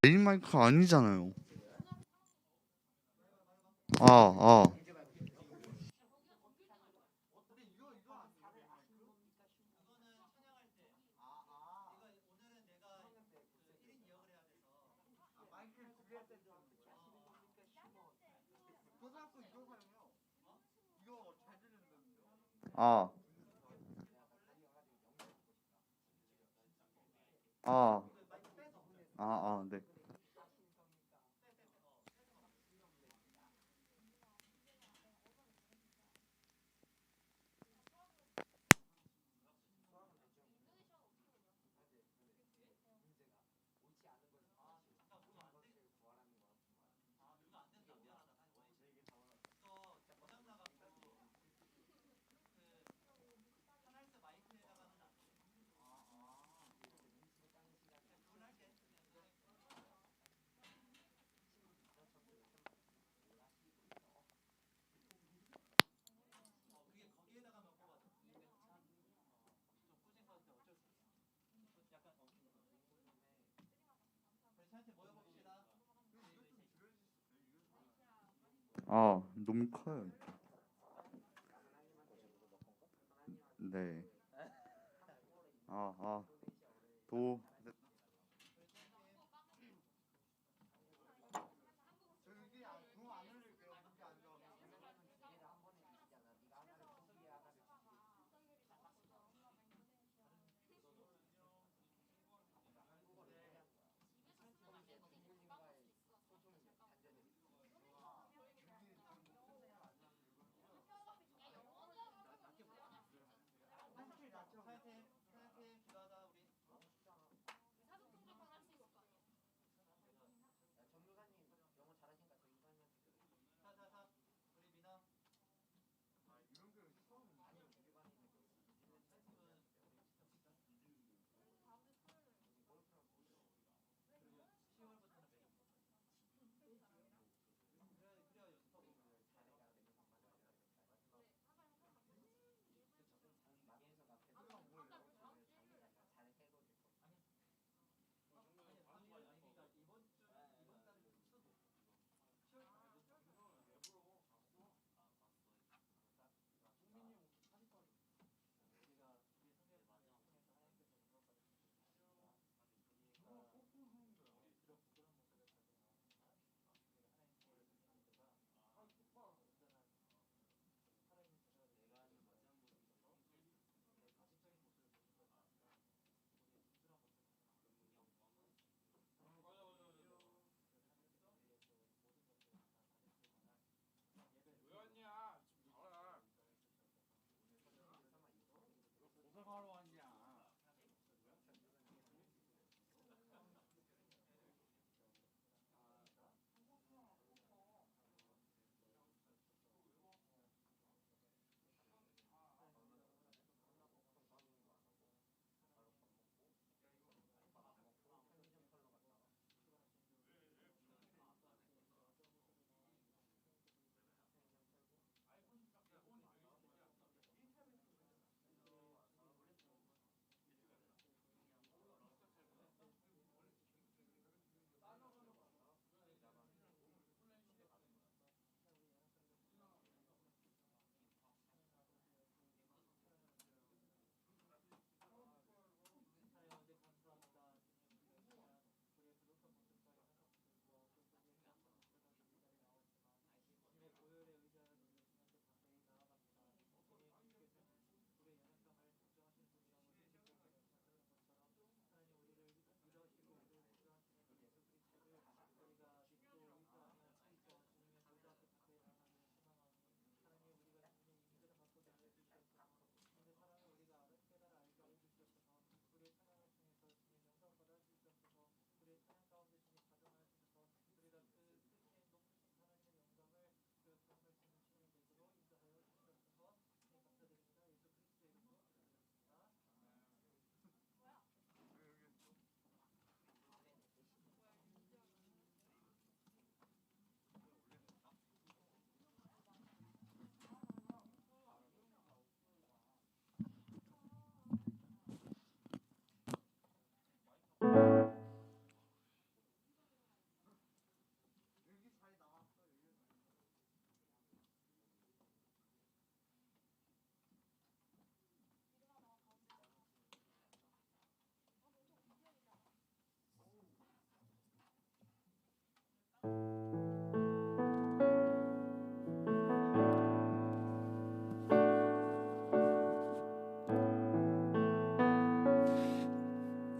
메인 마이크 아니잖아요. 아. 아. 아. 네. 너무 커요. 네. 아. 도.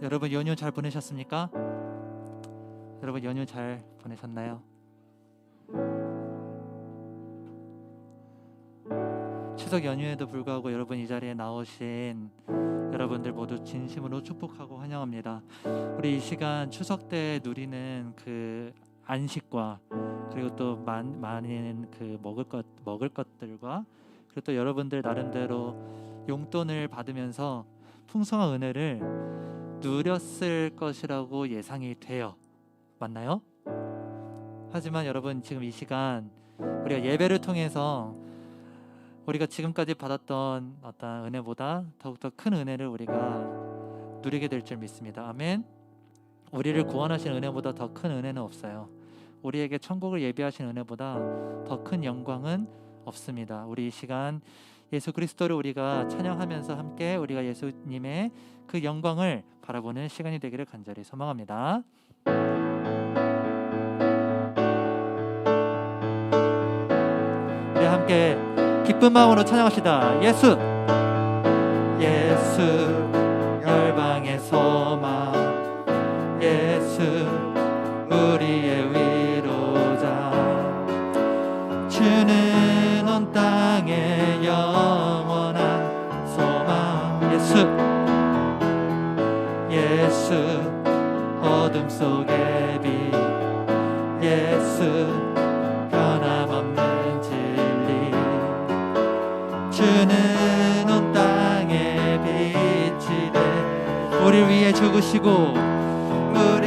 여러분 연휴 잘 보내셨습니까? 여러분 연휴 잘 보내셨나요? 추석 연휴에도 불구하고 여러분 이 자리에 나오신 여러분들 모두 진심으로 축복하고 환영합니다. 우리 이 시간 추석 때 누리는 그 안식과 그리고 또 많은 그 먹을 것들과 그리고 또 여러분들 나름대로 용돈을 받으면서 풍성한 은혜를 누렸을 것이라고 예상이 돼요. 맞나요? 하지만 여러분 지금 이 시간 우리가 예배를 통해서 우리가 지금까지 받았던 어떤 은혜보다 더욱더 큰 은혜를 우리가 누리게 될 줄 믿습니다. 아멘. 우리를 구원하신 은혜보다 더 큰 은혜는 없어요. 우리에게 천국을 예비하신 은혜보다 더 큰 영광은 없습니다. 우리 이 시간 예수 그리스도를 우리가 찬양하면서 함께 우리가 예수님의 그 영광을 바라보는 시간이 되기를 간절히 소망합니다. 우리 함께 기쁜 마음으로 찬양합시다. 예수, 예수 열방의 소망, 예수 우리의 위로자, 주는 온 땅의 영원한 소망. 예수, 예수 어둠 속의 빛, 예수 변함없는 진리, 주는 온 땅의 빛이 돼 우리를 위해 죽으시고 우리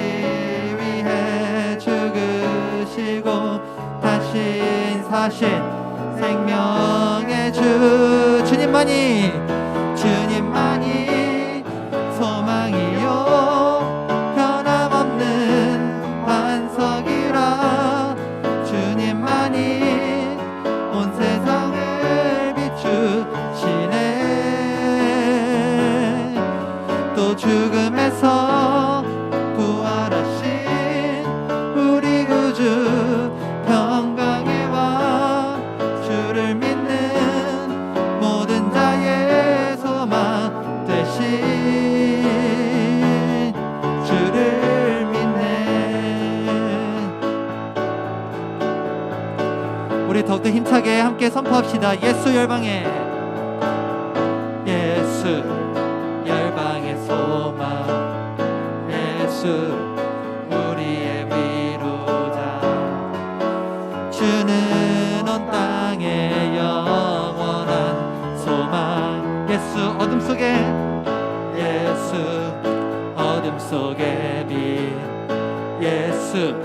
위해 죽으시고 다시 사신 생명의 주, 주님만이 소망이요 변함없는 반석이라, 주님만이 온 세상을 비추시네. 또 죽음에서 부활하신 우리 구주 평강의 왕, 주를 믿는 모든 자의 소망 되신 주를 믿네. 우리 더욱더 힘차게 함께 선포합시다. 예수 열방의, 예수 열방의 소망, 예수 우리의 위로자, 주는 온 땅의 영원한 소망. 예수 어둠 속에, 예수 어둠 속의 빛, 예수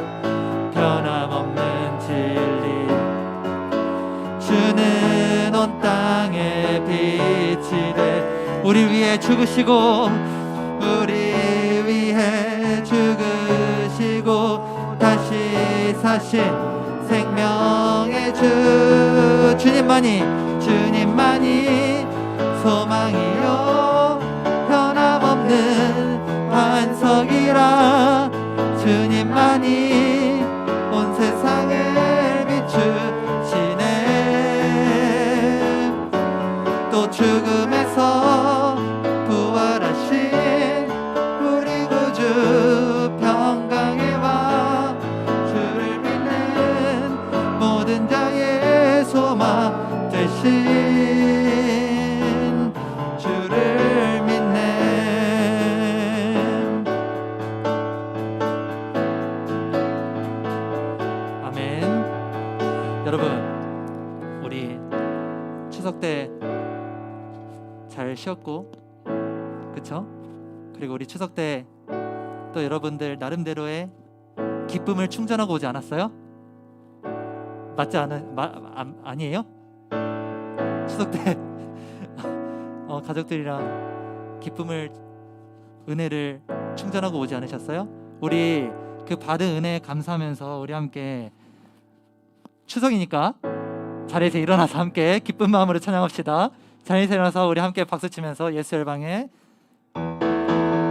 변함없는 진리, 주는 온 땅의 빛이 돼 우리 위해 죽으시고 우리 위해 죽으시고 다시 사신 생명의 주, 주님만이 소망이요 변함없는 반석이라, 주님만이 온 세상을 비추시네. 또 죽음에서 부활하신 우리 구주 평강의 왕, 주를 믿는 모든 자의 소망 되신 주를 믿네. 아멘. 여러분 우리 추석 때 잘 쉬었고 그쵸? 그리고 우리 추석 때 또 여러분들 나름대로의 기쁨을 충전하고 오지 않았어요? 맞지 아니에요? 추석 때 가족들이랑 기쁨을, 은혜를 충전하고 오지 않으셨어요? 우리 그 받은 은혜에 감사하면서 우리 함께 추석이니까 자리에서 일어나서 함께 기쁜 마음으로 찬양합시다. 자리에서 일어나서 우리 함께 박수 치면서 예수 열방의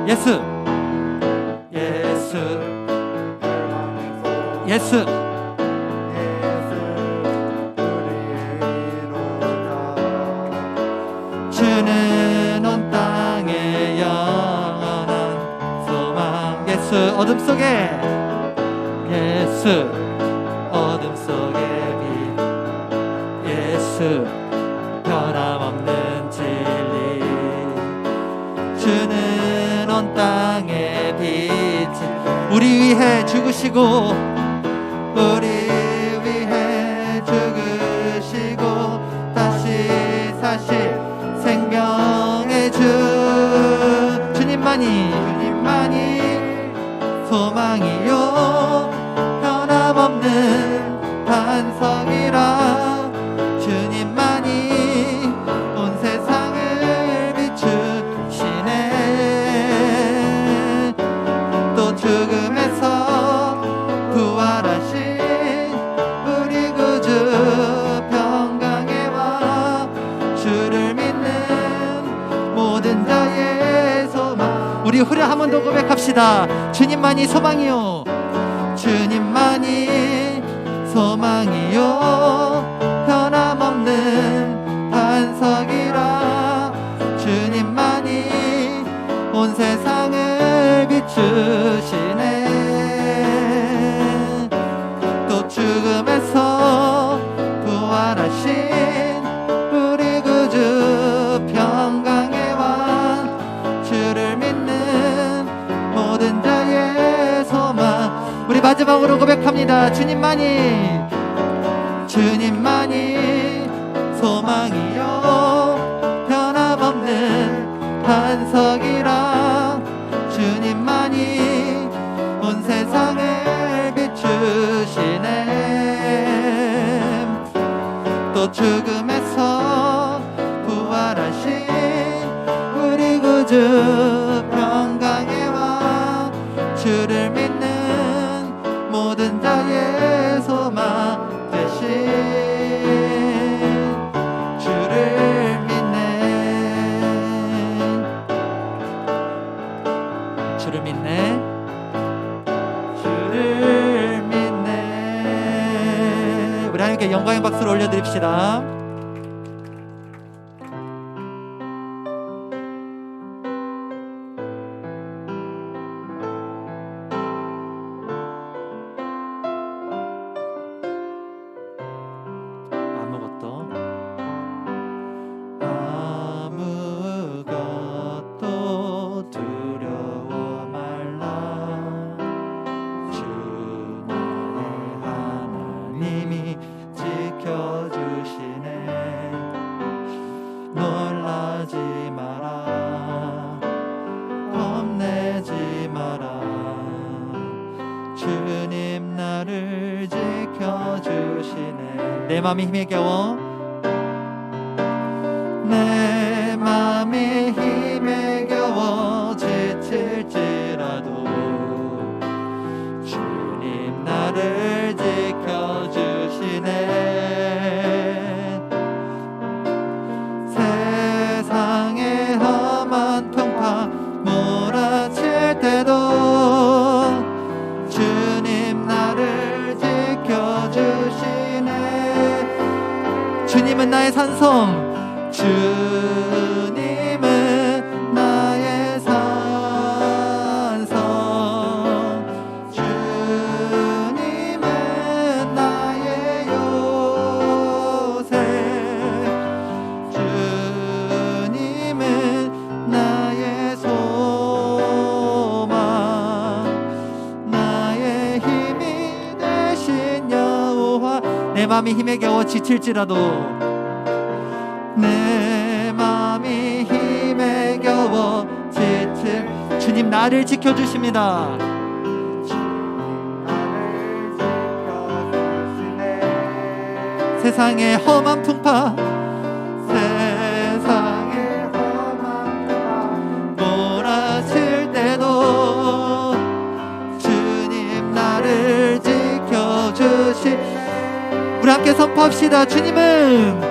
예수, 예수, 예수, 주는 온 땅의 영원한 예수 어둠 속에 예수 어둠 속에 빛 예수 변함없는 진리 주는 온 땅의 빛 우리 위해 죽으시고 우리 위해 죽으시고 다시 사실 생명의 주 주님만이 소망이요 변함없는 반석이라 주님만이 온 세상을 비추시네 또 죽음에서 부활하신 우리 구주 평강의 왕 주를 믿는 모든 자의 소망 우리 후렴 한 번 더 고백합시다. 주님만이 소망이요 주님만이 소망이요 변함없는 반석이라 주님만이 온 세상을 비추시네 또 죽음에서 부활하신 우리 구주 평강의 왕 주를 믿는 모든 자의 소망 우리 마지막으로 고백합니다. 주님만이 소망이요 변함없는 반석이라 주님만이 온 세상을 비추시네 또 죽음에서 부활하신 우리 구주 평강의 왕 주를 믿는 모든 자의 소망 되신 주를 믿네 주를 믿네 주를 믿네 우리 하나님께 영광의 박수를 올려드립시다. 아무것도 두려워 말라 주 나의 하나님이 지켜주시네 놀라지 마라 겁내지 마라 주님 나를 지켜주시네 내 맘이 힘에 겨워 내 맘이 힘에 겨워 지칠지라도 주님 나를 지켜주시네 세상의 험한 평파 몰아칠 때도 주님 나를 지켜주시네 주님은 나의 산성 주님은 나의 산성 주님은 나의 요새 주님은 나의 소망 나의 힘이 되신 여호와 내 맘이 힘에 겨워 지칠지라도 내 맘이 힘에 겨워 지칠 주님 나를 지켜주십니다. 주님 나를 지켜주시네 세상의 험한 풍파 세상의 험한 풍파 몰아칠 때도 주님 나를 지켜주시네 우리 함께 선포합시다. 주님은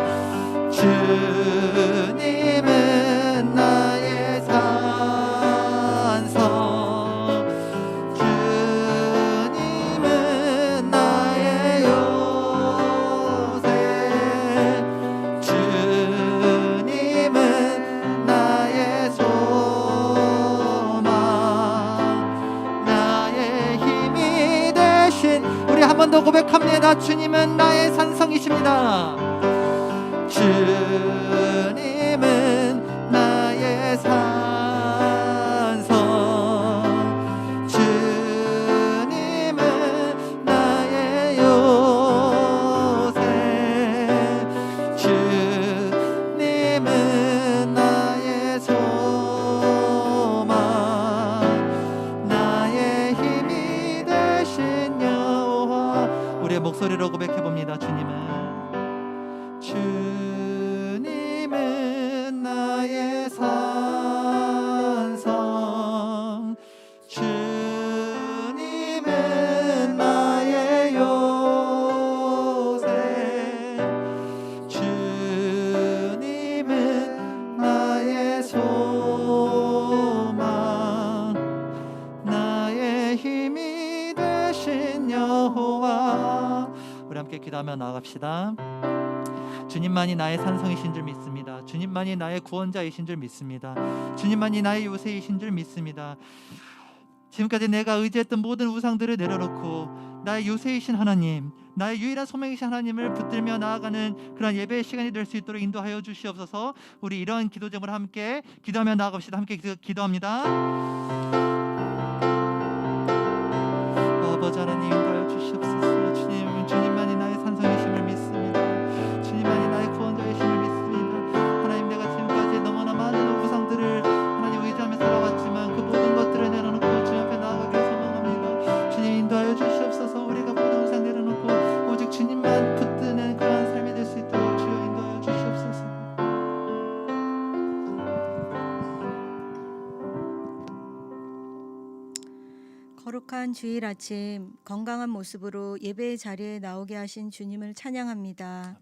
나의 산성 주님은 나의 요새 주님은 나의 소망 우리 한 번 더 고백합니다. 주님은 나의 산성이십니다. 주님은 나의 산성, 주님은 나의 요새, 주님은 나의 소망, 나의 힘이 되신 여호와. 우리의 목소리로 고백해봅니다. 주님은 나의 산성, 주님은 나의 요새, 주님은 나의 소망, 나의 힘이 되신 여호와. 우리 함께 기도하며 나아갑시다. 주님만이 나의 산성이신 줄 믿습니다. 주님만이 나의 구원자이신 줄 믿습니다. 주님만이 나의 요새이신 줄 믿습니다. 지금까지 내가 의지했던 모든 우상들을 내려놓고 나의 요새이신 하나님, 나의 유일한 소망이신 하나님을 붙들며 나아가는 그런 예배의 시간이 될 수 있도록 인도하여 주시옵소서. 우리 이런 기도 제목으로 함께 기도하며 나아갑시다. 함께 기도합니다. 아버지 하나님, 인도하여 주시옵소서. 주님만이 나의 산성이심을 믿습니다. 주님만이 나의 구원자이심을 믿습니다. 하나님, 내가 지금까지 너무나 많은 우상들을 하나님 의지하며 살아왔지만 그 모든 것들을 내려놓고 주님 앞에 나아가기를 소망합니다. 주님, 인도하여 주시옵소서. 우리가 모든 우상 내려놓고 오직 주님만 붙드는 그러한 삶이 될 수 있도록 주여 인도하여 주시옵소서. 거룩한 주일 아침 건강한 모습으로 예배의 자리에 나오게 하신 주님을 찬양합니다.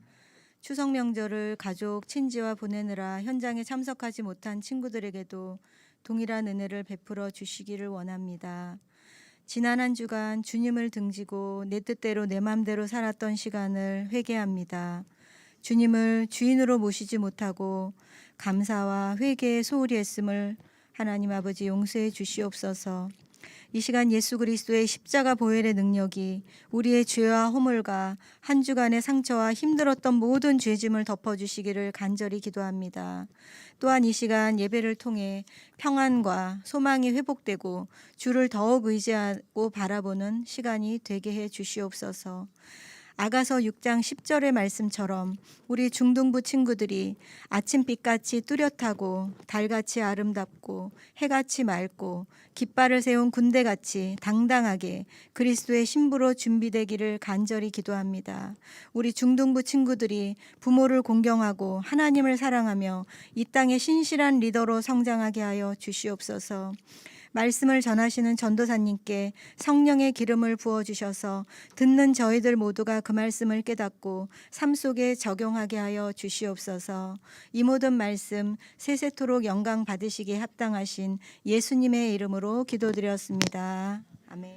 추석 명절을 가족, 친지와 보내느라 현장에 참석하지 못한 친구들에게도 동일한 은혜를 베풀어 주시기를 원합니다. 지난 한 주간 주님을 등지고 내 뜻대로 내 맘대로 살았던 시간을 회개합니다. 주님을 주인으로 모시지 못하고 감사와 회개에 소홀히 했음을 하나님 아버지 용서해 주시옵소서. 이 시간 예수 그리스도의 십자가 보혈의 능력이 우리의 죄와 허물과 한 주간의 상처와 힘들었던 모든 죄짐을 덮어주시기를 간절히 기도합니다. 또한 이 시간 예배를 통해 평안과 소망이 회복되고 주를 더욱 의지하고 바라보는 시간이 되게 해 주시옵소서. 아가서 6장 10절의 말씀처럼 우리 중등부 친구들이 아침빛같이 뚜렷하고 달같이 아름답고 해같이 맑고 깃발을 세운 군대같이 당당하게 그리스도의 신부로 준비되기를 간절히 기도합니다. 우리 중등부 친구들이 부모를 공경하고 하나님을 사랑하며 이 땅의 신실한 리더로 성장하게 하여 주시옵소서. 말씀을 전하시는 전도사님께 성령의 기름을 부어주셔서 듣는 저희들 모두가 그 말씀을 깨닫고 삶 속에 적용하게 하여 주시옵소서. 이 모든 말씀 세세토록 영광 받으시기에 합당하신 예수님의 이름으로 기도드렸습니다. 아멘.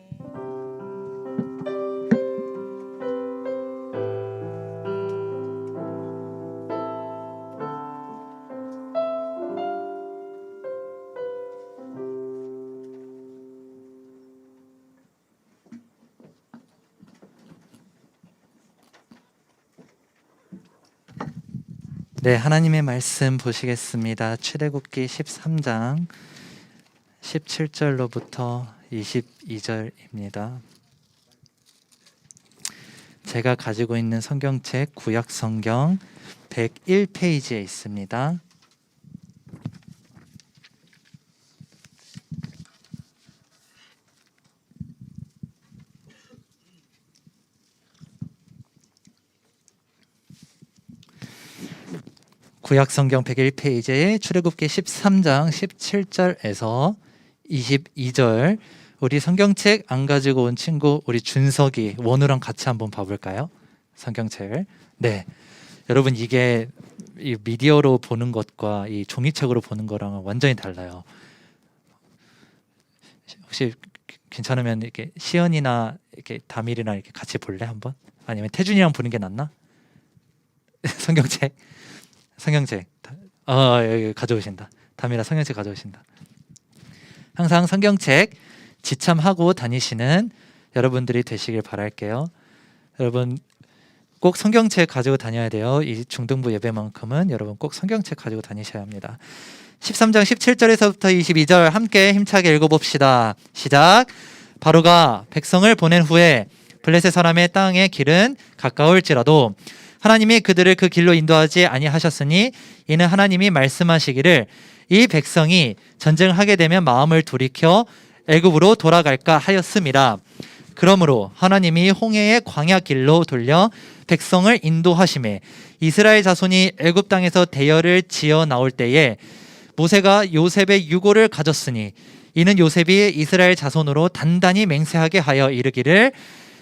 네, 하나님의 말씀 보시겠습니다. 출애굽기 13장 17절로부터 22절입니다. 제가 가지고 있는 성경책 구약 성경 101페이지에 있습니다. 구약성경 101페이지에 출애굽기 13장 17절에서 22절, 우리 성경책 안 가지고 온 친구 우리 준석이 원우랑 같이 한번 봐볼까요? 성경책을. 네, 여러분 이게 이 미디어로 보는 것과 이 종이책으로 보는 거랑은 완전히 달라요. 혹시 괜찮으면 이렇게 시연이나 이렇게 다밀이랑 이렇게 같이 볼래 한번? 아니면 태준이랑 보는 게 낫나? 성경책. 여기 가져오신다. 담이라 성경책 가져오신다. 항상 성경책 지참하고 다니시는 여러분들이 되시길 바랄게요. 여러분 꼭 성경책 가지고 다녀야 돼요. 이 중등부 예배만큼은 여러분 꼭 성경책 가지고 다니셔야 합니다. 13장 17절에서부터 22절 함께 힘차게 읽어봅시다. 시작. 바로가 백성을 보낸 후에 블레셋 사람의 땅의 길은 가까울지라도 하나님이 그들을 그 길로 인도하지 아니하셨으니 이는 하나님이 말씀하시기를 이 백성이 전쟁하게 되면 마음을 돌이켜 애굽으로 돌아갈까 하였음이라. 그러므로 하나님이 홍해의 광야 길로 돌려 백성을 인도하심에 이스라엘 자손이 애굽 땅에서 대열을 지어 나올 때에 모세가 요셉의 유고를 가졌으니 이는 요셉이 이스라엘 자손으로 단단히 맹세하게 하여 이르기를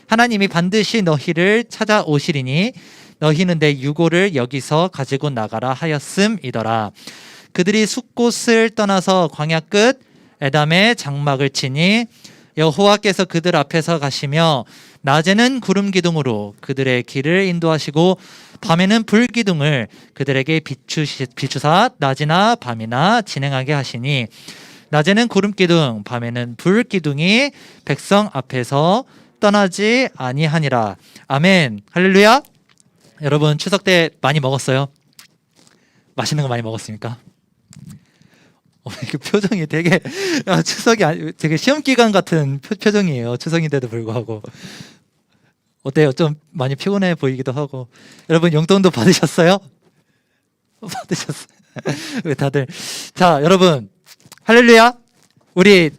하나님이 반드시 너희를 찾아오시리니 너희는 내 유고를 여기서 가지고 나가라 하였음이더라. 그들이 숫곳을 떠나서 광야 끝 에담에 장막을 치니 여호와께서 그들 앞에서 가시며 낮에는 구름 기둥으로 그들의 길을 인도하시고 밤에는 불 기둥을 그들에게 비추사 낮이나 밤이나 진행하게 하시니 낮에는 구름 기둥 밤에는 불 기둥이 백성 앞에서 떠나지 아니하니라. 아멘. 할렐루야. 여러분 추석 때 많이 먹었어요? 맛있는 거 많이 먹었습니까? 이렇게 표정이 되게 추석이 되게 시험 기간 같은 표정이에요. 추석인데도 불구하고 어때요? 좀 많이 피곤해 보이기도 하고. 여러분 용돈도 받으셨어요? 받으셨어요? 왜 다들 자 여러분 할렐루야. 우리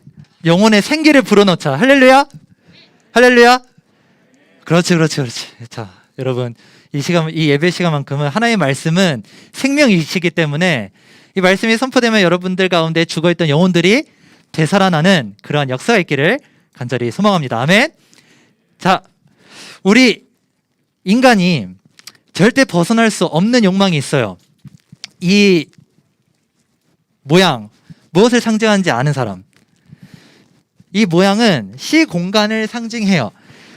영혼의 생기를 불어넣자. 할렐루야. 할렐루야. 그렇지. 자 여러분 이 예배 시간만큼은 하나님의 말씀은 생명이시기 때문에 이 말씀이 선포되면 여러분들 가운데 죽어있던 영혼들이 되살아나는 그러한 역사가 있기를 간절히 소망합니다. 아멘. 자, 우리 인간이 절대 벗어날 수 없는 욕망이 있어요. 이 모양, 무엇을 상징하는지 아는 사람. 이 모양은 시공간을 상징해요.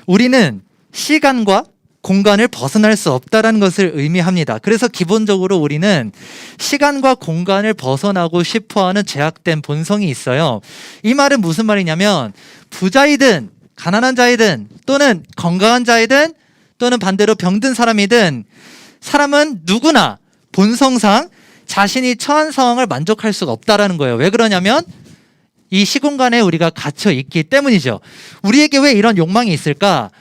우리는 시간과 공간을 벗어날 수 없다는 것을 의미합니다. 그래서 기본적으로 우리는 시간과 공간을 벗어나고 싶어하는 죄악된 본성이 있어요. 이 말은 무슨 말이냐면 부자이든 가난한 자이든 또는 건강한 자이든 또는 반대로 병든 사람이든 사람은 누구나 본성상 자신이 처한 상황을 만족할 수가 없다라는 거예요. 왜 그러냐면 이 시공간에 우리가 갇혀 있기 때문이죠. 우리에게 왜 이런 욕망이 있을까?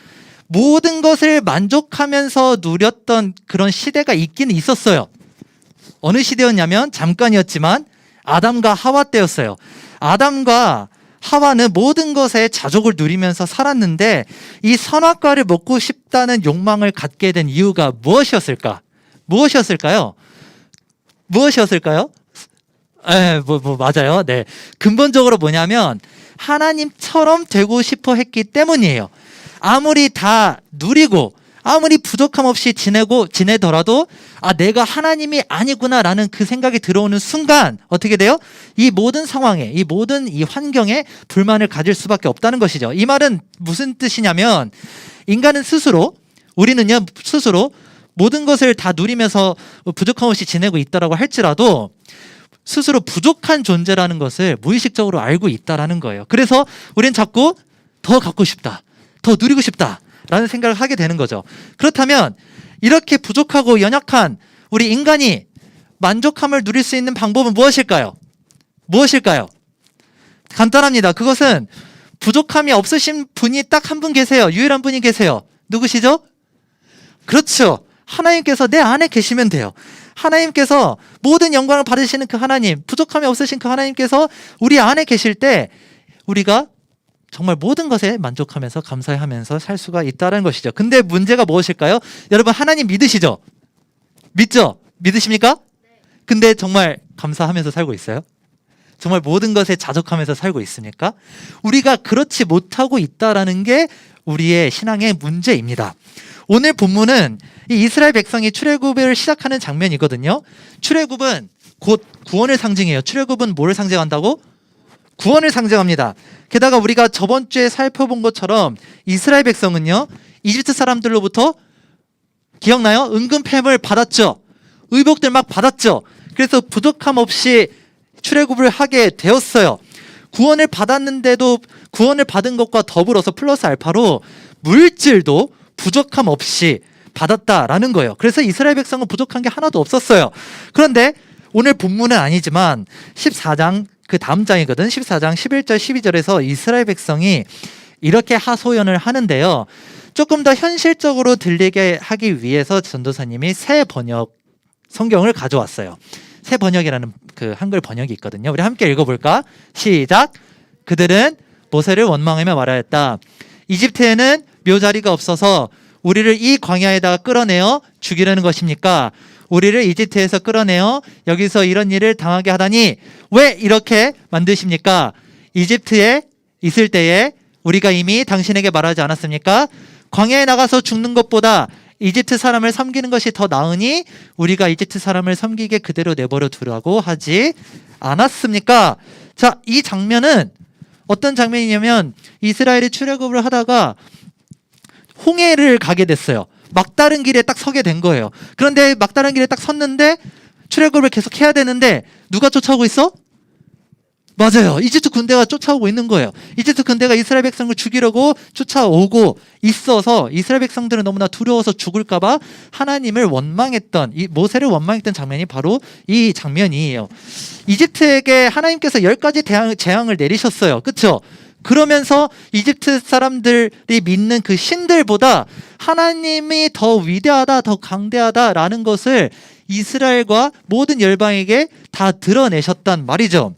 모든 것을 만족하면서 누렸던 그런 시대가 있기는 있었어요. 어느 시대였냐면 잠깐이었지만 아담과 하와 때였어요. 아담과 하와는 모든 것에 자족을 누리면서 살았는데 이 선악과를 먹고 싶다는 욕망을 갖게 된 이유가 무엇이었을까? 무엇이었을까요? 맞아요. 네. 근본적으로 뭐냐면 하나님처럼 되고 싶어 했기 때문이에요. 아무리 다 누리고 아무리 부족함 없이 지내더라도 내가 하나님이 아니구나라는 그 생각이 들어오는 순간 어떻게 돼요? 이 모든 상황에 이 모든 이 환경에 불만을 가질 수밖에 없다는 것이죠. 이 말은 무슨 뜻이냐면 인간은 우리는요 스스로 모든 것을 다 누리면서 부족함 없이 지내고 있다라고 할지라도 스스로 부족한 존재라는 것을 무의식적으로 알고 있다라는 거예요. 그래서 우리는 자꾸 더 갖고 싶다. 더 누리고 싶다라는 생각을 하게 되는 거죠. 그렇다면 이렇게 부족하고 연약한 우리 인간이 만족함을 누릴 수 있는 방법은 무엇일까요? 간단합니다. 그것은 부족함이 없으신 분이 딱 한 분 계세요. 유일한 분이 계세요. 누구시죠? 그렇죠. 하나님께서 내 안에 계시면 돼요. 하나님께서 모든 영광을 받으시는 그 하나님, 부족함이 없으신 그 하나님께서 우리 안에 계실 때 우리가 정말 모든 것에 만족하면서 감사하면서 살 수가 있다는 것이죠. 근데 문제가 무엇일까요? 여러분 하나님 믿으시죠? 믿죠? 믿으십니까? 근데 정말 감사하면서 살고 있어요? 정말 모든 것에 자족하면서 살고 있습니까? 우리가 그렇지 못하고 있다는 게 우리의 신앙의 문제입니다. 오늘 본문은 이 이스라엘 백성이 출애굽을 시작하는 장면이거든요. 출애굽은 곧 구원을 상징해요. 출애굽은 뭐를 상징한다고? 구원을 상징합니다. 게다가 우리가 저번 주에 살펴본 것처럼 이스라엘 백성은요 이집트 사람들로부터 기억나요? 은근팸을 받았죠. 의복들 막 받았죠. 그래서 부족함 없이 출애굽을 하게 되었어요. 구원을 받았는데도 구원을 받은 것과 더불어서 플러스 알파로 물질도 부족함 없이 받았다라는 거예요. 그래서 이스라엘 백성은 부족한 게 하나도 없었어요. 그런데 오늘 본문은 아니지만 14장 그 다음 장이거든. 14장 11절 12절에서 이스라엘 백성이 이렇게 하소연을 하는데요. 조금 더 현실적으로 들리게 하기 위해서 전도사님이 새 번역 성경을 가져왔어요. 새 번역이라는 그 한글 번역이 있거든요. 우리 함께 읽어볼까? 시작. 그들은 모세를 원망하며 말하였다. 이집트에는 묘자리가 없어서 우리를 이 광야에다가 끌어내어 죽이려는 것입니까? 우리를 이집트에서 끌어내어 여기서 이런 일을 당하게 하다니 왜 이렇게 만드십니까? 이집트에 있을 때에 우리가 이미 당신에게 말하지 않았습니까? 광야에 나가서 죽는 것보다 이집트 사람을 섬기는 것이 더 나으니 우리가 이집트 사람을 섬기게 그대로 내버려 두라고 하지 않았습니까? 자, 이 장면은 어떤 장면이냐면 이스라엘이 출애굽을 하다가 홍해를 가게 됐어요. 막다른 길에 딱 서게 된 거예요. 그런데 막다른 길에 딱 섰는데 출애굽을 계속 해야 되는데 누가 쫓아오고 있어? 맞아요. 이집트 군대가 쫓아오고 있는 거예요. 이집트 군대가 이스라엘 백성을 죽이려고 쫓아오고 있어서 이스라엘 백성들은 너무나 두려워서 죽을까 봐 하나님을 원망했던, 이 모세를 원망했던 장면이 바로 이 장면이에요. 이집트에게 하나님께서 10가지 재앙을 내리셨어요. 그렇죠? 그러면서 이집트 사람들이 믿는 그 신들보다 하나님이 더 위대하다, 더 강대하다라는 것을 이스라엘과 모든 열방에게 다 드러내셨단 말이죠.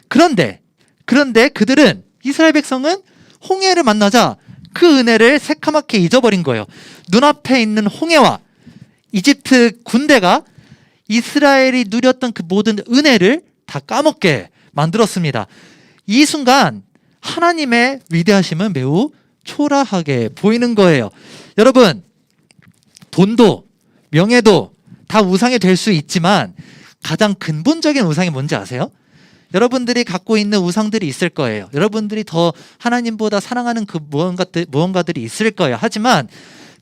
그런데 그들은, 이스라엘 백성은 홍해를 만나자 그 은혜를 새카맣게 잊어버린 거예요. 눈앞에 있는 홍해와 이집트 군대가 이스라엘이 누렸던 그 모든 은혜를 다 까먹게 만들었습니다. 이 순간 하나님의 위대하심은 매우 초라하게 보이는 거예요. 여러분, 돈도 명예도 다 우상이 될 수 있지만 가장 근본적인 우상이 뭔지 아세요? 여러분들이 갖고 있는 우상들이 있을 거예요. 여러분들이 더 하나님보다 사랑하는 그 무언가들이 있을 거예요. 하지만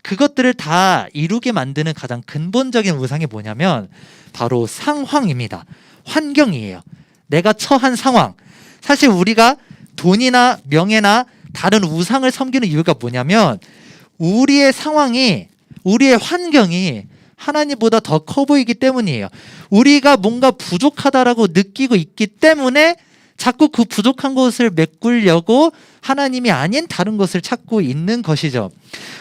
그것들을 다 이루게 만드는 가장 근본적인 우상이 뭐냐면 바로 상황입니다. 환경이에요. 내가 처한 상황. 사실 우리가 돈이나 명예나 다른 우상을 섬기는 이유가 뭐냐면 우리의 상황이, 우리의 환경이 하나님보다 더 커 보이기 때문이에요. 우리가 뭔가 부족하다라고 느끼고 있기 때문에 자꾸 그 부족한 것을 메꾸려고 하나님이 아닌 다른 것을 찾고 있는 것이죠.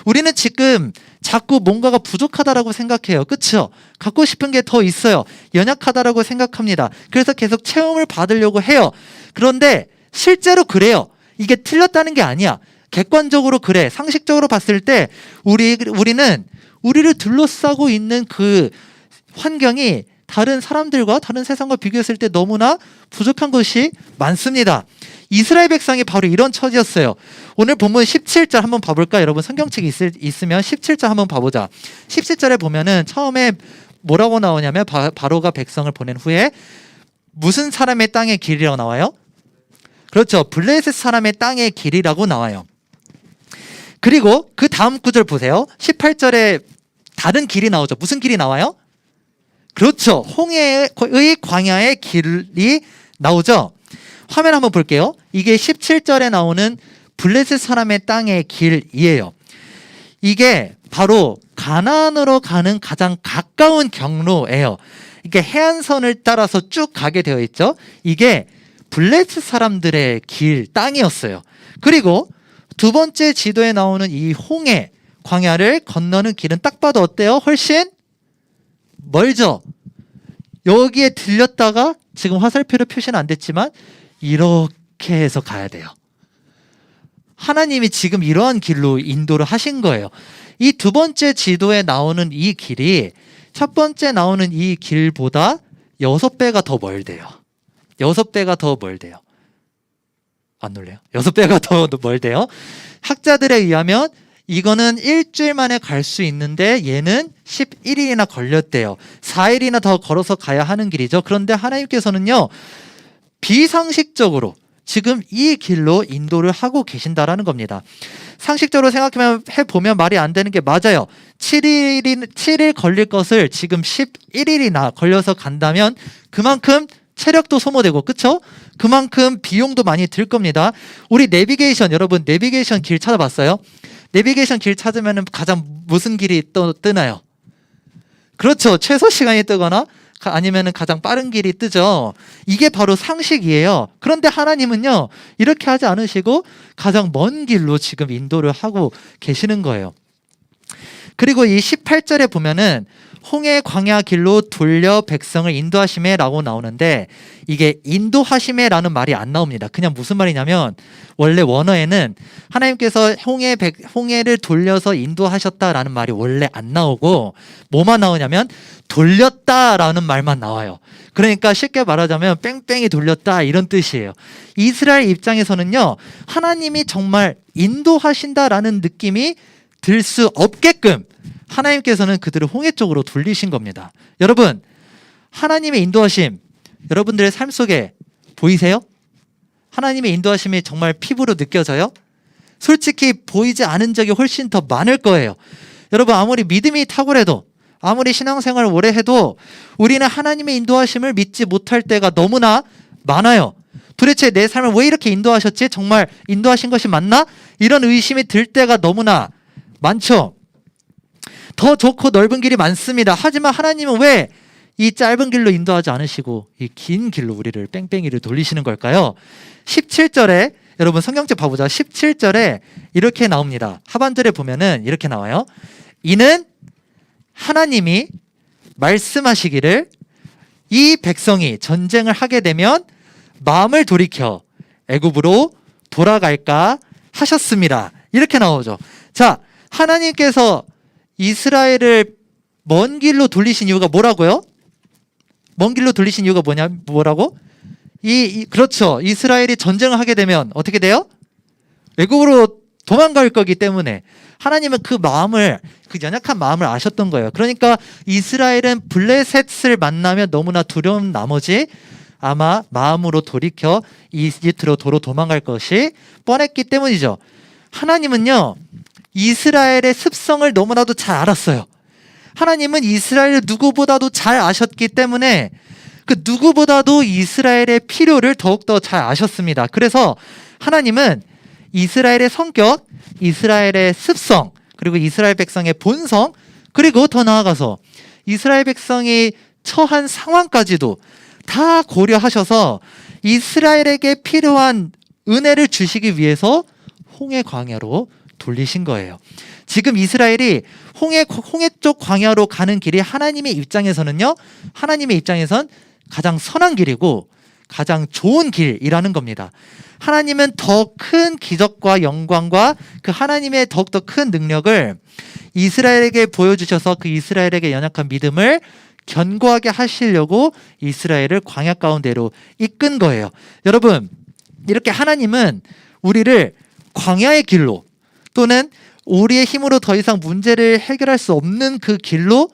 우리는 지금 자꾸 뭔가가 부족하다라고 생각해요. 그렇죠? 갖고 싶은 게 더 있어요. 연약하다라고 생각합니다. 그래서 계속 체험을 받으려고 해요. 그런데 실제로 그래요. 이게 틀렸다는 게 아니야. 객관적으로 그래. 상식적으로 봤을 때 우리는 우리를 둘러싸고 있는 그 환경이 다른 사람들과 다른 세상과 비교했을 때 너무나 부족한 것이 많습니다. 이스라엘 백성이 바로 이런 처지였어요. 오늘 본문 17절 한번 봐볼까? 여러분 성경책이 있으면 17절 한번 봐보자. 17절에 보면은 처음에 뭐라고 나오냐면 바로가 백성을 보낸 후에 무슨 사람의 땅의 길이라고 나와요? 그렇죠. 블레셋 사람의 땅의 길이라고 나와요. 그리고 그 다음 구절 보세요. 18절에 다른 길이 나오죠. 무슨 길이 나와요? 그렇죠. 홍해의 광야의 길이 나오죠. 화면 한번 볼게요. 이게 17절에 나오는 블레셋 사람의 땅의 길이에요. 이게 바로 가나안으로 가는 가장 가까운 경로예요. 이게 해안선을 따라서 쭉 가게 되어 있죠. 이게 블레셋 사람들의 길, 땅이었어요. 그리고 두 번째 지도에 나오는 이 홍해, 광야를 건너는 길은 딱 봐도 어때요? 훨씬 멀죠? 여기에 들렸다가 지금 화살표로 표시는 안 됐지만 이렇게 해서 가야 돼요. 하나님이 지금 이러한 길로 인도를 하신 거예요. 이 두 번째 지도에 나오는 이 길이 첫 번째 나오는 이 길보다 6배가 더 멀대요. 6배가 더 멀대요. 안 놀래요? 6배가 더 멀대요. 학자들에 의하면 이거는 일주일 만에 갈 수 있는데 얘는 11일이나 걸렸대요. 4일이나 더 걸어서 가야 하는 길이죠. 그런데 하나님께서는요, 비상식적으로 지금 이 길로 인도를 하고 계신다라는 겁니다. 상식적으로 생각해보면 말이 안 되는 게 맞아요. 7일 걸릴 것을 지금 11일이나 걸려서 간다면 그만큼 체력도 소모되고, 그쵸? 그만큼 비용도 많이 들 겁니다. 우리 내비게이션, 여러분 내비게이션 길 찾아봤어요? 내비게이션 길 찾으면 가장 무슨 길이 뜨나요? 그렇죠. 최소 시간이 뜨거나 아니면 가장 빠른 길이 뜨죠. 이게 바로 상식이에요. 그런데 하나님은요, 이렇게 하지 않으시고 가장 먼 길로 지금 인도를 하고 계시는 거예요. 그리고 이 18절에 보면은 홍해 광야 길로 돌려 백성을 인도하심에 라고 나오는데, 이게 인도하심에 라는 말이 안 나옵니다. 그냥 무슨 말이냐면, 원래 원어에는 하나님께서 홍해를 돌려서 인도하셨다라는 말이 원래 안 나오고, 뭐만 나오냐면 돌렸다라는 말만 나와요. 그러니까 쉽게 말하자면 뺑뺑이 돌렸다, 이런 뜻이에요. 이스라엘 입장에서는요, 하나님이 정말 인도하신다라는 느낌이 들 수 없게끔 하나님께서는 그들을 홍해 쪽으로 돌리신 겁니다. 여러분, 하나님의 인도하심 여러분들의 삶 속에 보이세요? 하나님의 인도하심이 정말 피부로 느껴져요? 솔직히 보이지 않은 적이 훨씬 더 많을 거예요. 여러분, 아무리 믿음이 탁월해도, 아무리 신앙생활을 오래 해도 우리는 하나님의 인도하심을 믿지 못할 때가 너무나 많아요. 도대체 내 삶을 왜 이렇게 인도하셨지? 정말 인도하신 것이 맞나? 이런 의심이 들 때가 너무나 많죠. 더 좋고 넓은 길이 많습니다. 하지만 하나님은 왜 이 짧은 길로 인도하지 않으시고 이 긴 길로 우리를 뺑뺑이를 돌리시는 걸까요? 17절에, 여러분 성경책 봐보자. 17절에 이렇게 나옵니다. 하반절에 보면은 이렇게 나와요. 이는 하나님이 말씀하시기를 이 백성이 전쟁을 하게 되면 마음을 돌이켜 애굽으로 돌아갈까 하셨습니다. 이렇게 나오죠. 자, 하나님께서 이스라엘을 먼 길로 돌리신 이유가 뭐라고요? 먼 길로 돌리신 이유가 뭐라고? 그렇죠. 이스라엘이 전쟁을 하게 되면 어떻게 돼요? 애굽으로 도망갈 거기 때문에 하나님은 그 연약한 마음을 아셨던 거예요. 그러니까 이스라엘은 블레셋을 만나면 너무나 두려운 나머지 아마 마음으로 돌이켜 이집트로 도로 도망갈 것이 뻔했기 때문이죠. 하나님은요, 이스라엘의 습성을 너무나도 잘 알았어요. 하나님은 이스라엘을 누구보다도 잘 아셨기 때문에 그 누구보다도 이스라엘의 필요를 더욱더 잘 아셨습니다. 그래서 하나님은 이스라엘의 성격, 이스라엘의 습성, 그리고 이스라엘 백성의 본성, 그리고 더 나아가서 이스라엘 백성이 처한 상황까지도 다 고려하셔서 이스라엘에게 필요한 은혜를 주시기 위해서 홍해 광야로 돌리신 거예요. 지금 이스라엘이 홍해 쪽 광야로 가는 길이 하나님의 입장에서는요, 하나님의 입장에선 가장 선한 길이고 가장 좋은 길이라는 겁니다. 하나님은 더 큰 기적과 영광과 그 하나님의 더욱더 큰 능력을 이스라엘에게 보여주셔서 그 이스라엘에게 연약한 믿음을 견고하게 하시려고 이스라엘을 광야 가운데로 이끈 거예요. 여러분, 이렇게 하나님은 우리를 광야의 길로, 또는 우리의 힘으로 더 이상 문제를 해결할 수 없는 그 길로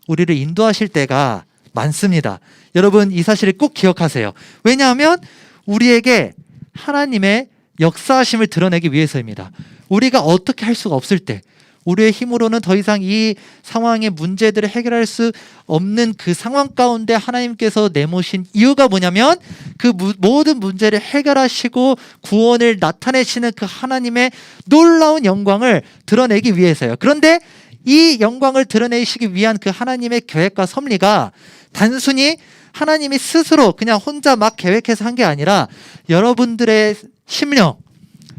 우리를 인도하실 때가 많습니다. 여러분, 이 사실을 꼭 기억하세요. 왜냐하면 우리에게 하나님의 역사하심을 드러내기 위해서입니다. 우리가 어떻게 할 수가 없을 때, 우리의 힘으로는 더 이상 이 상황의 문제들을 해결할 수 없는 그 상황 가운데 하나님께서 내모신 이유가 뭐냐면, 그 모든 문제를 해결하시고 구원을 나타내시는 그 하나님의 놀라운 영광을 드러내기 위해서요. 그런데 이 영광을 드러내시기 위한 그 하나님의 계획과 섭리가 단순히 하나님이 스스로 그냥 혼자 막 계획해서 한 게 아니라, 여러분들의 심령,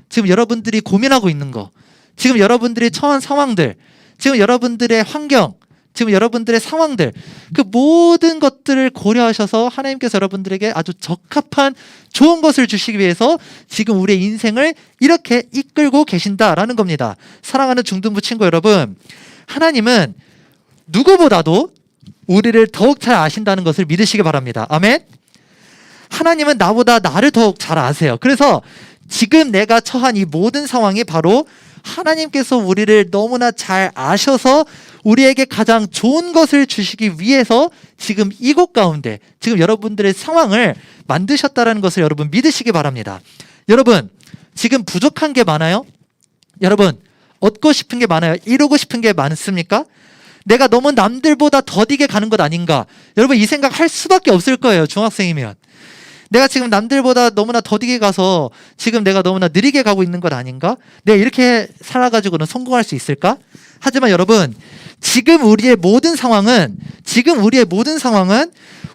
지금 여러분들이 고민하고 있는 거, 지금 여러분들이 처한 상황들, 지금 여러분들의 환경, 지금 여러분들의 상황들, 그 모든 것들을 고려하셔서 하나님께서 여러분들에게 아주 적합한 좋은 것을 주시기 위해서 지금 우리의 인생을 이렇게 이끌고 계신다라는 겁니다. 사랑하는 중등부 친구 여러분, 하나님은 누구보다도 우리를 더욱 잘 아신다는 것을 믿으시기 바랍니다. 아멘. 하나님은 나보다 나를 더욱 잘 아세요. 그래서 지금 내가 처한 이 모든 상황이 바로 하나님께서 우리를 너무나 잘 아셔서 우리에게 가장 좋은 것을 주시기 위해서 지금 이곳 가운데, 지금 여러분들의 상황을 만드셨다는 것을 여러분 믿으시기 바랍니다. 여러분, 지금 부족한 게 많아요? 여러분, 얻고 싶은 게 많아요? 이루고 싶은 게 많습니까? 내가 너무 남들보다 더디게 가는 것 아닌가? 여러분, 이 생각 할 수밖에 없을 거예요, 중학생이면. 내가 지금 남들보다 너무나 더디게 가서 지금 내가 너무나 느리게 가고 있는 것 아닌가? 내가 이렇게 살아가지고는 성공할 수 있을까? 하지만 여러분, 지금 우리의 모든 상황은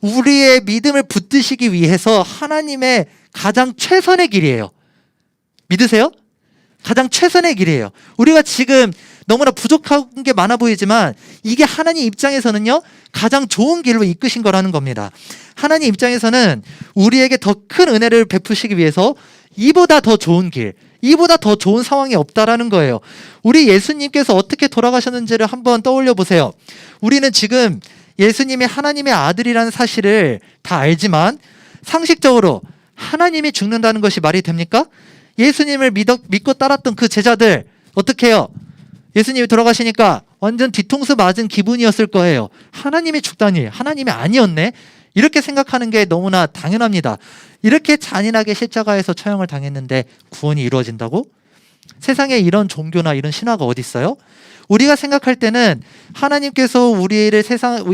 우리의 믿음을 붙드시기 위해서 하나님의 가장 최선의 길이에요. 믿으세요? 가장 최선의 길이에요. 우리가 지금 너무나 부족한 게 많아 보이지만 이게 하나님 입장에서는요, 가장 좋은 길로 이끄신 거라는 겁니다. 하나님 입장에서는 우리에게 더 큰 은혜를 베푸시기 위해서 이보다 더 좋은 길, 이보다 더 좋은 상황이 없다라는 거예요. 우리 예수님께서 어떻게 돌아가셨는지를 한번 떠올려 보세요. 우리는 지금 예수님이 하나님의 아들이라는 사실을 다 알지만 상식적으로 하나님이 죽는다는 것이 말이 됩니까? 예수님을 믿고 따랐던 그 제자들 어떻게 해요? 예수님이 돌아가시니까 완전 뒤통수 맞은 기분이었을 거예요. 하나님이 죽다니, 하나님이 아니었네? 이렇게 생각하는 게 너무나 당연합니다. 이렇게 잔인하게 십자가에서 처형을 당했는데 구원이 이루어진다고? 세상에 이런 종교나 이런 신화가 어디 있어요? 우리가 생각할 때는 하나님께서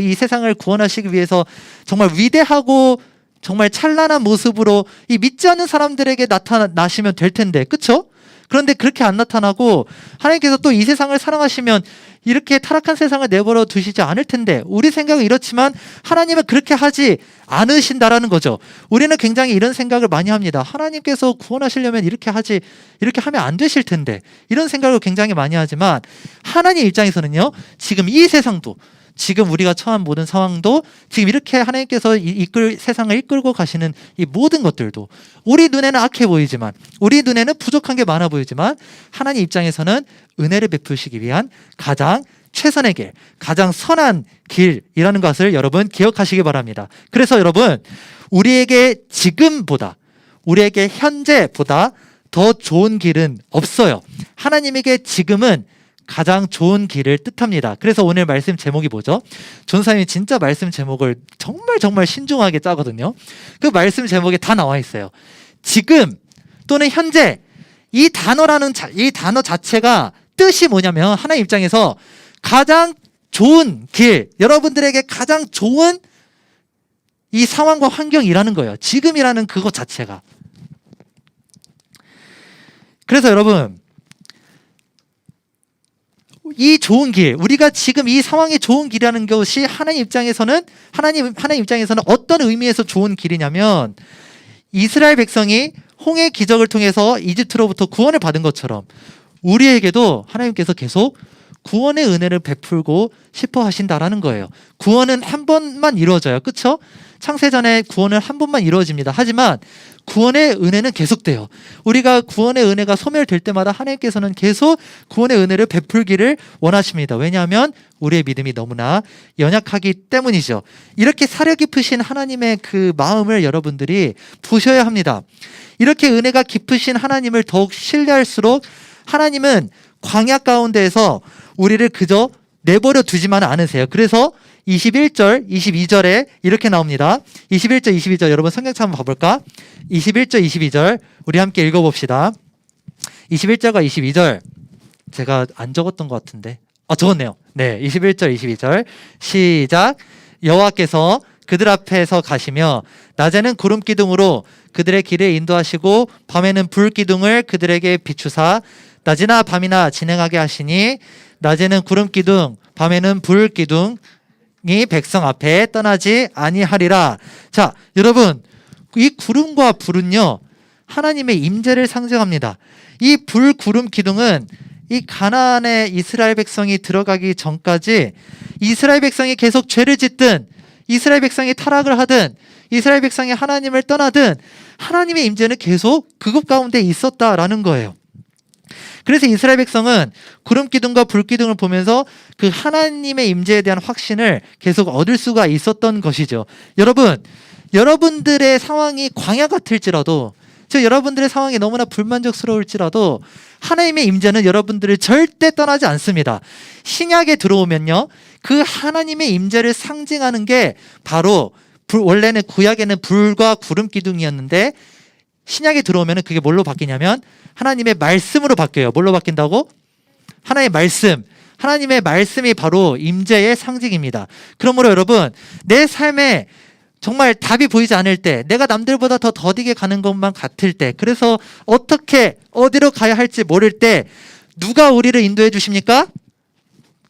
이 세상을 구원하시기 위해서 정말 위대하고 정말 찬란한 모습으로 이 믿지 않는 사람들에게 나타나시면 될 텐데, 그쵸? 그런데 그렇게 안 나타나고 하나님께서 또 이 세상을 사랑하시면 이렇게 타락한 세상을 내버려 두시지 않을 텐데, 우리 생각은 이렇지만 하나님은 그렇게 하지 않으신다라는 거죠. 우리는 굉장히 이런 생각을 많이 합니다. 하나님께서 구원하시려면 이렇게 하면 안 되실 텐데, 이런 생각을 굉장히 많이 하지만 하나님 입장에서는요, 지금 이 세상도, 지금 우리가 처한 모든 상황도, 지금 이렇게 하나님께서 세상을 이끌고 가시는 이 모든 것들도 우리 눈에는 악해 보이지만, 우리 눈에는 부족한 게 많아 보이지만 하나님 입장에서는 은혜를 베푸시기 위한 가장 최선의 길, 가장 선한 길이라는 것을 여러분 기억하시기 바랍니다. 그래서 여러분, 우리에게 지금보다, 우리에게 현재보다 더 좋은 길은 없어요. 하나님에게 지금은 가장 좋은 길을 뜻합니다. 그래서 오늘 말씀 제목이 뭐죠? 전사님이 진짜 말씀 제목을 정말 신중하게 짜거든요. 그 말씀 제목에 다 나와 있어요. 지금 또는 현재, 이 단어 자체가 뜻이 뭐냐면 하나님 입장에서 가장 좋은 길, 여러분들에게 가장 좋은 이 상황과 환경이라는 거예요. 지금이라는 그것 자체가. 그래서 여러분, 이 좋은 길, 우리가 지금 이 상황이 좋은 길이라는 것이 하나님 입장에서는 어떤 의미에서 좋은 길이냐면, 이스라엘 백성이 홍해 기적을 통해서 이집트로부터 구원을 받은 것처럼 우리에게도 하나님께서 계속 구원의 은혜를 베풀고 싶어 하신다라는 거예요. 구원은 한 번만 이루어져요. 그렇죠? 창세전에 구원은 한 번만 이루어집니다. 하지만 구원의 은혜는 계속돼요. 우리가 구원의 은혜가 소멸될 때마다 하나님께서는 계속 구원의 은혜를 베풀기를 원하십니다. 왜냐하면 우리의 믿음이 너무나 연약하기 때문이죠. 이렇게 사려 깊으신 하나님의 그 마음을 여러분들이 보셔야 합니다. 이렇게 은혜가 깊으신 하나님을 더욱 신뢰할수록 하나님은 광야 가운데에서 우리를 그저 내버려 두지만 않으세요. 그래서 21절, 22절에 이렇게 나옵니다. 21절, 22절 여러분 성경책 한번 봐볼까? 21절, 22절 우리 함께 읽어봅시다. 21절과 22절 제가 안 적었던 것 같은데 적었네요. 네, 21절, 22절 시작. 여호와께서 그들 앞에서 가시며 낮에는 구름 기둥으로 그들의 길을 인도하시고 밤에는 불 기둥을 그들에게 비추사 낮이나 밤이나 진행하게 하시니 낮에는 구름 기둥 밤에는 불 기둥이 백성 앞에 떠나지 아니하리라. 자, 여러분, 이 구름과 불은요 하나님의 임재를 상징합니다. 이 불 구름 기둥은 이 가나안에 이스라엘 백성이 들어가기 전까지 이스라엘 백성이 계속 죄를 짓든 이스라엘 백성이 타락을 하든 이스라엘 백성이 하나님을 떠나든 하나님의 임재는 계속 그곳 가운데 있었다라는 거예요. 그래서 이스라엘 백성은 구름 기둥과 불 기둥을 보면서 그 하나님의 임재에 대한 확신을 계속 얻을 수가 있었던 것이죠. 여러분, 여러분들의 상황이 광야 같을지라도, 여러분들의 상황이 너무나 불만족스러울지라도 하나님의 임재는 여러분들을 절대 떠나지 않습니다. 신약에 들어오면요, 그 하나님의 임재를 상징하는 게 바로 원래는 구약에는 불과 구름 기둥이었는데 신약에 들어오면 그게 뭘로 바뀌냐면 하나님의 말씀으로 바뀌어요. 뭘로 바뀐다고? 하나님의 말씀. 하나님의 말씀이 바로 임재의 상징입니다. 그러므로 여러분, 내 삶에 정말 답이 보이지 않을 때, 내가 남들보다 더 더디게 가는 것만 같을 때, 그래서 어떻게 어디로 가야 할지 모를 때 누가 우리를 인도해 주십니까?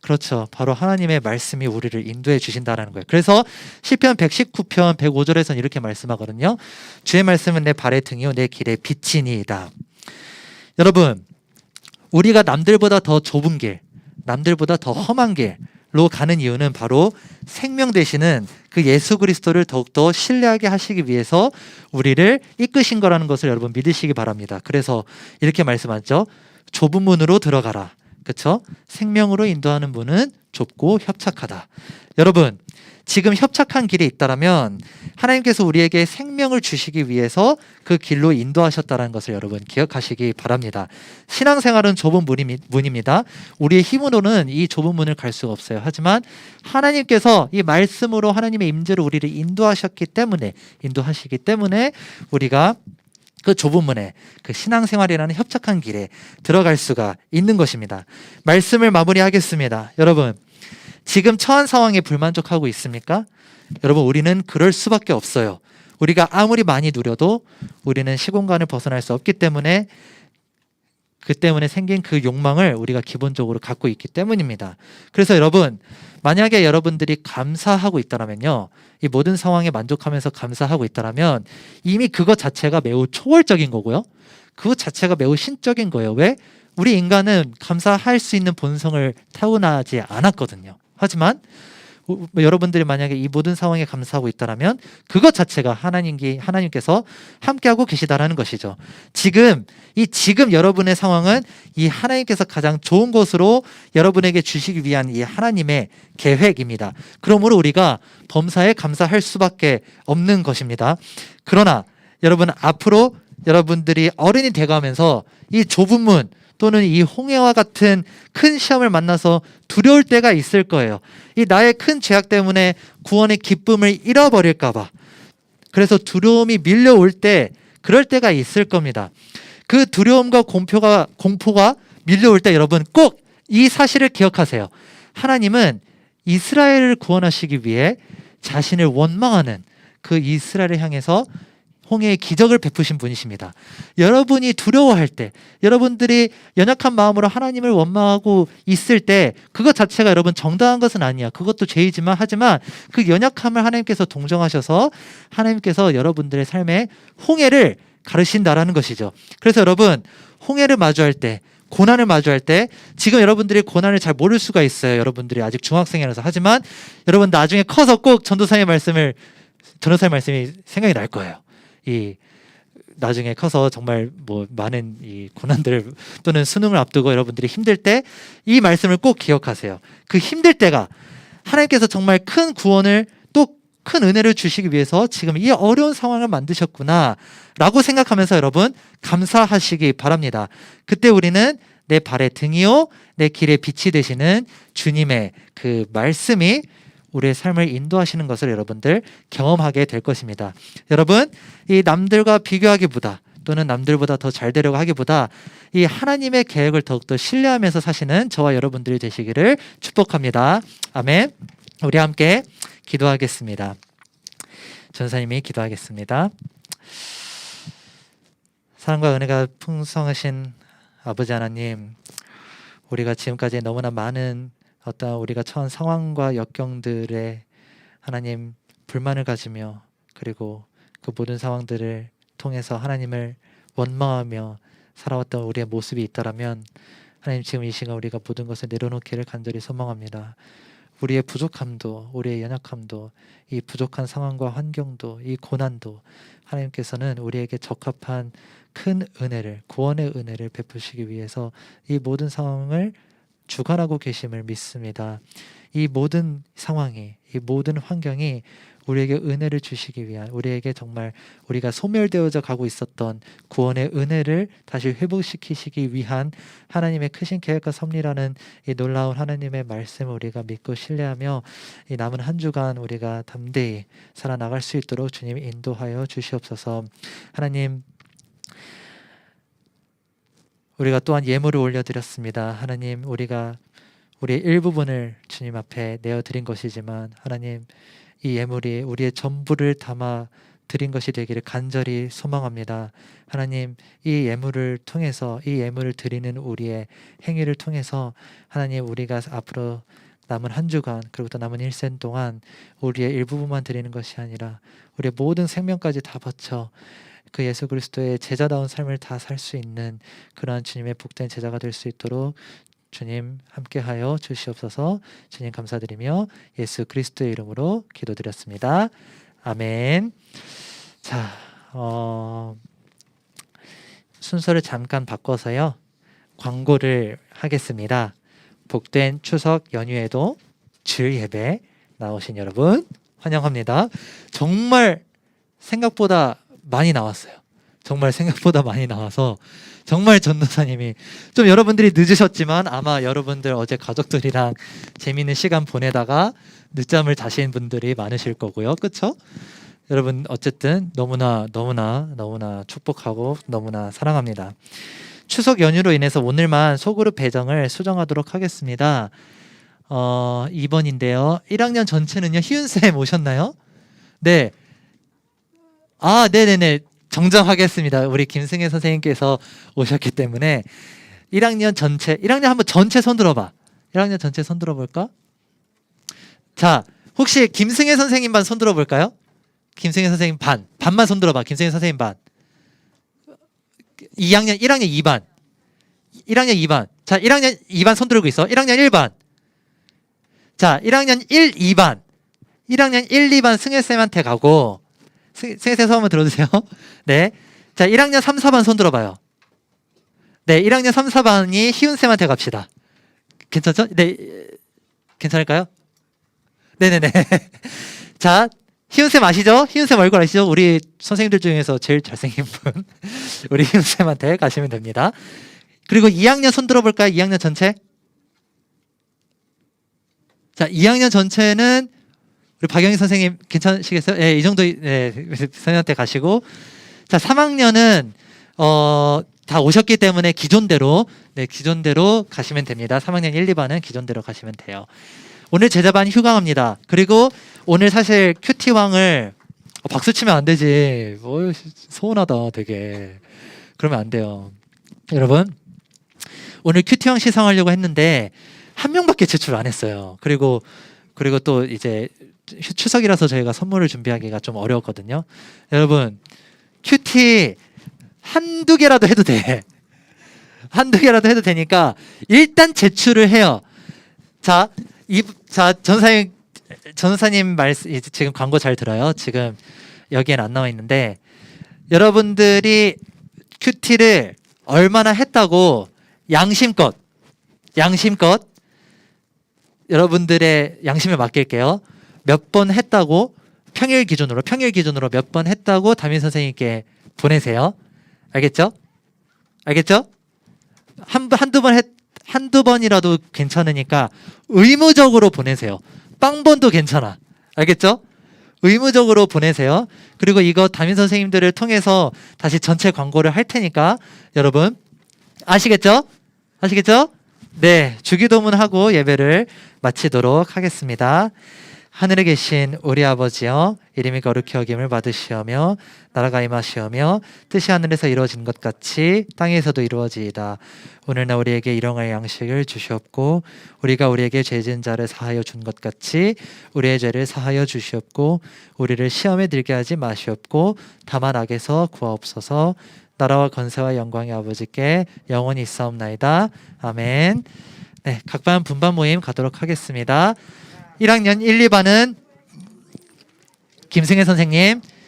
그렇죠. 바로 하나님의 말씀이 우리를 인도해 주신다라는 거예요. 그래서 시편 119편 105절에서는 이렇게 말씀하거든요. 주의 말씀은 내 발의 등이요 내 길의 빛이니이다. 여러분, 우리가 남들보다 더 좁은 길, 남들보다 더 험한 길로 가는 이유는 바로 생명 되시는 그 예수 그리스도를 더욱더 신뢰하게 하시기 위해서 우리를 이끄신 거라는 것을 여러분 믿으시기 바랍니다. 그래서 이렇게 말씀하죠. 좁은 문으로 들어가라. 그렇죠? 생명으로 인도하는 문은 좁고 협착하다. 여러분, 지금 협착한 길이 있다라면 하나님께서 우리에게 생명을 주시기 위해서 그 길로 인도하셨다는 것을 여러분 기억하시기 바랍니다. 신앙생활은 좁은 문입니다. 우리의 힘으로는 이 좁은 문을 갈 수가 없어요. 하지만 하나님께서 이 말씀으로 하나님의 임재로 우리를 인도하시기 때문에 우리가 그 좁은 문에, 그 신앙생활이라는 협착한 길에 들어갈 수가 있는 것입니다. 말씀을 마무리하겠습니다. 여러분, 지금 처한 상황에 불만족하고 있습니까? 여러분, 우리는 그럴 수밖에 없어요. 우리가 아무리 많이 누려도 우리는 시공간을 벗어날 수 없기 때문에, 그 때문에 생긴 그 욕망을 우리가 기본적으로 갖고 있기 때문입니다. 그래서 여러분, 만약에 여러분들이 감사하고 있다면요, 이 모든 상황에 만족하면서 감사하고 있다면 이미 그것 자체가 매우 초월적인 거고요, 그것 자체가 매우 신적인 거예요. 왜? 우리 인간은 감사할 수 있는 본성을 타고나지 않았거든요. 하지만 여러분들이 만약에 이 모든 상황에 감사하고 있다면 그것 자체가 하나님께서 함께하고 계시다라는 것이죠. 지금 여러분의 상황은 이 하나님께서 가장 좋은 것으로 여러분에게 주시기 위한 이 하나님의 계획입니다. 그러므로 우리가 범사에 감사할 수밖에 없는 것입니다. 그러나 여러분, 앞으로 여러분들이 어른이 돼가면서 이 좁은 문 또는 이 홍해와 같은 큰 시험을 만나서 두려울 때가 있을 거예요. 이 나의 큰 죄악 때문에 구원의 기쁨을 잃어버릴까 봐. 그래서 두려움이 밀려올 때, 그럴 때가 있을 겁니다. 그 두려움과 공포가 밀려올 때 여러분 꼭 이 사실을 기억하세요. 하나님은 이스라엘을 구원하시기 위해 자신을 원망하는 그 이스라엘을 향해서 홍해의 기적을 베푸신 분이십니다. 여러분이 두려워할 때, 여러분들이 연약한 마음으로 하나님을 원망하고 있을 때 그것 자체가 여러분 정당한 것은 아니야. 그것도 죄이지만, 하지만 그 연약함을 하나님께서 동정하셔서 하나님께서 여러분들의 삶에 홍해를 가르신다라는 것이죠. 그래서 여러분, 홍해를 마주할 때, 고난을 마주할 때, 지금 여러분들이 고난을 잘 모를 수가 있어요. 여러분들이 아직 중학생이라서. 하지만 여러분 나중에 커서 꼭 전도사의 말씀이 생각이 날 거예요. 이 나중에 커서 정말 많은 이 고난들 또는 수능을 앞두고 여러분들이 힘들 때 이 말씀을 꼭 기억하세요. 그 힘들 때가 하나님께서 정말 큰 구원을, 또 큰 은혜를 주시기 위해서 지금 이 어려운 상황을 만드셨구나 라고 생각하면서 여러분 감사하시기 바랍니다. 그때 우리는 내 발의 등이요 내 길의 빛이 되시는 주님의 그 말씀이 우리의 삶을 인도하시는 것을 여러분들 경험하게 될 것입니다. 여러분, 이 남들과 비교하기보다 또는 남들보다 더 잘 되려고 하기보다 이 하나님의 계획을 더욱더 신뢰하면서 사시는 저와 여러분들이 되시기를 축복합니다. 아멘. 우리 함께 기도하겠습니다. 전사님이 기도하겠습니다. 사랑과 은혜가 풍성하신 아버지 하나님, 우리가 지금까지 너무나 많은 어떤 우리가 처한 상황과 역경들에 하나님 불만을 가지며, 그리고 그 모든 상황들을 통해서 하나님을 원망하며 살아왔던 우리의 모습이 있다라면, 하나님 지금 이 시간 우리가 모든 것을 내려놓기를 간절히 소망합니다. 우리의 부족함도, 우리의 연약함도, 이 부족한 상황과 환경도, 이 고난도 하나님께서는 우리에게 적합한 큰 은혜를, 구원의 은혜를 베푸시기 위해서 이 모든 상황을 주관하고 계심을 믿습니다. 이 모든 상황이, 이 모든 환경이 우리에게 은혜를 주시기 위한, 우리에게 정말 우리가 소멸되어져 가고 있었던 구원의 은혜를 다시 회복시키시기 위한 하나님의 크신 계획과 섭리라는 이 놀라운 하나님의 말씀을 우리가 믿고 신뢰하며 이 남은 한 주간 우리가 담대히 살아나갈 수 있도록 주님이 인도하여 주시옵소서. 하나님, 우리가 또한 예물을 올려드렸습니다. 하나님, 우리가 우리의 일부분을 주님 앞에 내어드린 것이지만 하나님, 이 예물이 우리의 전부를 담아 드린 것이 되기를 간절히 소망합니다. 하나님, 이 예물을 통해서, 이 예물을 드리는 우리의 행위를 통해서 하나님, 우리가 앞으로 남은 한 주간 그리고 또 남은 일생 동안 우리의 일부분만 드리는 것이 아니라 우리의 모든 생명까지 다 바쳐 그 예수 그리스도의 제자다운 삶을 다 살 수 있는 그러한 주님의 복된 제자가 될 수 있도록 주님 함께하여 주시옵소서. 주님 감사드리며 예수 그리스도의 이름으로 기도드렸습니다. 아멘. 자, 순서를 잠깐 바꿔서요, 광고를 하겠습니다. 복된 추석 연휴에도 주일 예배 나오신 여러분 환영합니다. 정말 생각보다 많이 나왔어요. 정말 생각보다 많이 나와서 정말 전도사님이 좀 여러분들이 늦으셨지만 아마 여러분들 어제 가족들이랑 재미있는 시간 보내다가 늦잠을 자신 분들이 많으실 거고요. 그렇죠? 여러분 어쨌든 너무나 축복하고 너무나 사랑합니다. 추석 연휴로 인해서 오늘만 소그룹 배정을 수정하도록 하겠습니다. 2번인데요. 1학년 전체는요. 희윤쌤 오셨나요? 네. 네네네. 정정하겠습니다. 우리 김승혜 선생님께서 오셨기 때문에 1학년 전체, 1학년 한번 전체 손 들어봐. 1학년 전체 손 들어볼까? 자, 혹시 김승혜 선생님 반 손 들어볼까요? 김승혜 선생님 반만 손 들어봐. 김승혜 선생님 반. 1학년 2반. 1학년 2반. 자, 1학년 2반 손 들고 있어. 1학년 1반. 자, 1학년 1, 2반. 1학년 1, 2반 승혜쌤한테 가고, 승혜쌤 손 한번 들어주세요. 네. 자, 1학년 3, 4반 손 들어봐요. 네, 1학년 3, 4반이 희훈쌤한테 갑시다. 괜찮죠? 네. 괜찮을까요? 네네네. 자, 희훈쌤 아시죠? 희훈쌤 얼굴 아시죠? 우리 선생님들 중에서 제일 잘생긴 분. 우리 희훈쌤한테 가시면 됩니다. 그리고 2학년 손 들어볼까요? 2학년 전체? 자, 2학년 전체는 우리 박영희 선생님 괜찮으시겠어요? 네, 이 정도 선생님한테 가시고, 자, 3학년은 다 오셨기 때문에 기존대로 가시면 됩니다. 3학년 1, 2반은 기존대로 가시면 돼요. 오늘 제자반 휴강합니다. 그리고 오늘 사실 큐티왕을 박수 치면 안 되지. 서운하다 되게. 그러면 안 돼요. 여러분, 오늘 큐티왕 시상하려고 했는데 한 명밖에 제출 안 했어요. 그리고 또 이제 추석이라서 저희가 선물을 준비하기가 좀 어려웠거든요. 여러분, 큐티 한두 개라도 해도 돼. 한두 개라도 해도 되니까 일단 제출을 해요. 자, 전사님 말씀, 지금 광고 잘 들어요. 지금 여기엔 안 나와 있는데, 여러분들이 큐티를 얼마나 했다고 양심껏 여러분들의 양심에 맡길게요. 몇 번 했다고 평일 기준으로 몇 번 했다고 담임 선생님께 보내세요. 알겠죠? 한두 번이라도 괜찮으니까 의무적으로 보내세요. 빵번도 괜찮아. 알겠죠? 의무적으로 보내세요. 그리고 이거 담임 선생님들을 통해서 다시 전체 광고를 할 테니까 여러분 아시겠죠? 네, 주기도문하고 예배를 마치도록 하겠습니다. 하늘에 계신 우리 아버지여, 이름이 거룩히 여김을 받으시오며 나라가 임하시오며 뜻이 하늘에서 이루어진 것 같이 땅에서도 이루어지이다. 오늘날 우리에게 일용할 양식을 주시옵고 우리가 우리에게 죄 지은 자를 사하여 준 것 같이 우리의 죄를 사하여 주시옵고 우리를 시험에 들게 하지 마시옵고 다만 악에서 구하옵소서. 나라와 권세와 영광의 아버지께 영원히 있사옵나이다. 아멘. 네, 각 반 분반 모임 가도록 하겠습니다. 1학년 1, 2반은 김승혜 선생님,